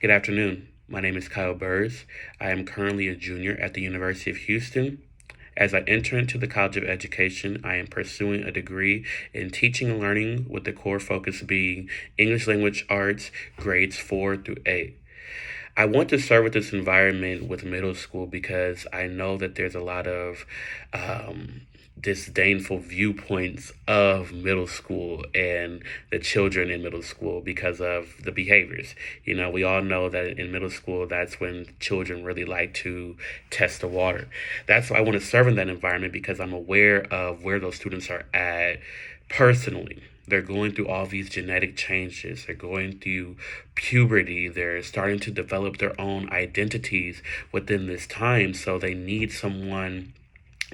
Good afternoon. My name is Kyle Burrs. I am currently a junior at the University of Houston. As I enter into the College of Education, I am pursuing a degree in teaching and learning with the core focus being English language arts, grades 4 through 8. I want to serve with this environment with middle school because I know that there's a lot of disdainful viewpoints of middle school and the children in middle school because of the behaviors. We all know that in middle school, that's when children really like to test the water. That's why I want to serve in that environment because I'm aware of where those students are at personally. They're going through all these genetic changes. They're going through puberty. They're starting to develop their own identities within this time. So they need someone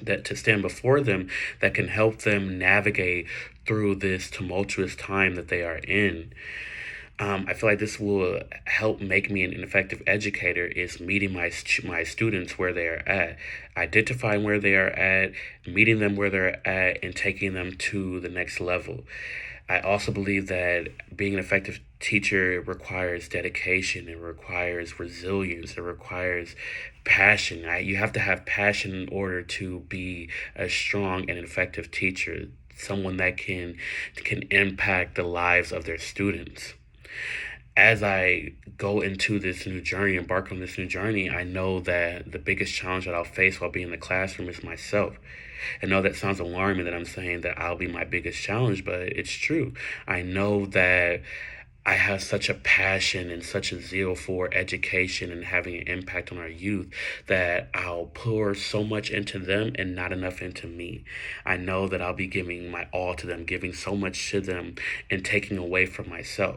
that to stand before them that can help them navigate through this tumultuous time that they are in. I feel like this will help make me an effective educator is meeting my students where they are at, identifying where they are at, meeting them where they're at, and taking them to the next level. I also believe that being an effective teacher requires dedication, it requires resilience, it requires passion. You have to have passion in order to be a strong and effective teacher, someone that can impact the lives of their students. As I go into this new journey, embark on this new journey, I know that the biggest challenge that I'll face while being in the classroom is myself. I know that sounds alarming that I'm saying that I'll be my biggest challenge, but it's true. I know that I have such a passion and such a zeal for education and having an impact on our youth that I'll pour so much into them and not enough into me. I know that I'll be giving my all to them, giving so much to them and taking away from myself.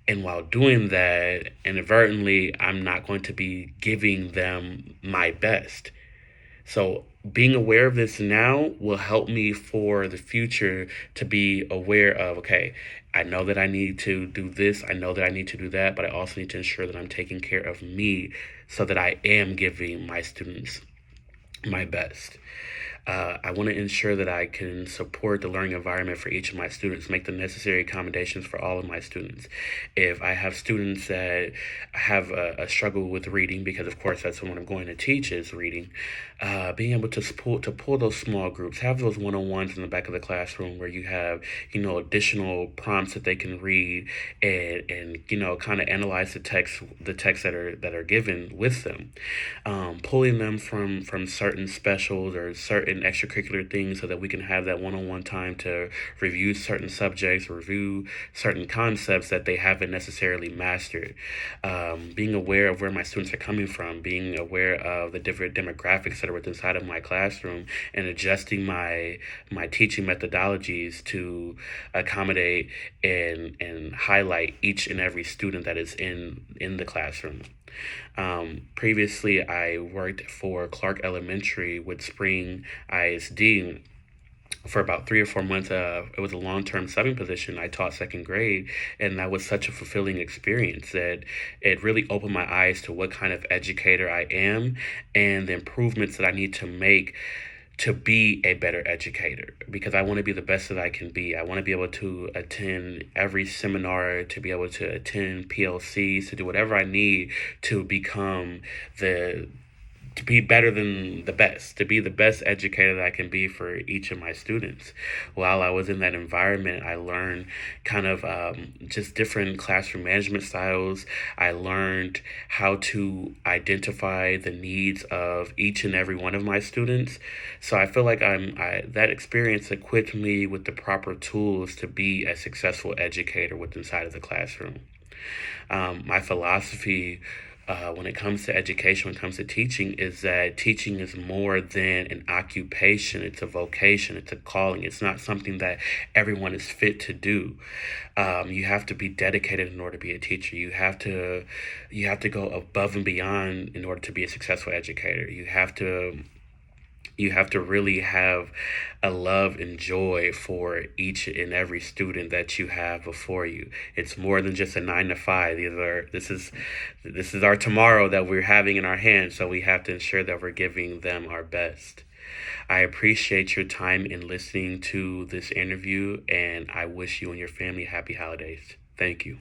And while doing that, inadvertently, I'm not going to be giving them my best. So being aware of this now will help me for the future to be aware of, okay, I know that I need to do this, I know that I need to do that, but I also need to ensure that I'm taking care of me so that I am giving my students my best. I want to ensure that I can support the learning environment for each of my students, make the necessary accommodations for all of my students. If I have students that have a struggle with reading, because of course that's what I'm going to teach is reading, being able to pull those small groups, have those one-on-ones in the back of the classroom where you have additional prompts that they can read and kind of analyze the text that are given with them, pulling them from certain specials or certain extracurricular things so that we can have that one-on-one time to review certain subjects, review certain concepts that they haven't necessarily mastered. Being aware of where my students are coming from, being aware of the different demographics that are within inside of my classroom, and adjusting my teaching methodologies to accommodate and highlight each and every student that is in the classroom. Previously, I worked for Clark Elementary with Spring ISD for about 3 or 4 months. It was a long-term subbing position. I taught second grade, and that was such a fulfilling experience that it really opened my eyes to what kind of educator I am and the improvements that I need to make to be a better educator, because I want to be the best that I can be. I want to be able to attend every seminar, to be able to attend PLCs, to do whatever I need to become to be better than the best, to be the best educator that I can be for each of my students. While I was in that environment, I learned kind of just different classroom management styles. I learned how to identify the needs of each and every one of my students. So I feel like that experience equipped me with the proper tools to be a successful educator within inside of the classroom. My philosophy when it comes to education, when it comes to teaching, is that teaching is more than an occupation. It's a vocation. It's a calling. It's not something that everyone is fit to do. You have to be dedicated in order to be a teacher. You have to go above and beyond in order to be a successful educator. You have to really have a love and joy for each and every student that you have before you. It's more than just a 9 to 5. This is our tomorrow that we're having in our hands, so we have to ensure that we're giving them our best. I appreciate your time in listening to this interview, and I wish you and your family happy holidays. Thank you.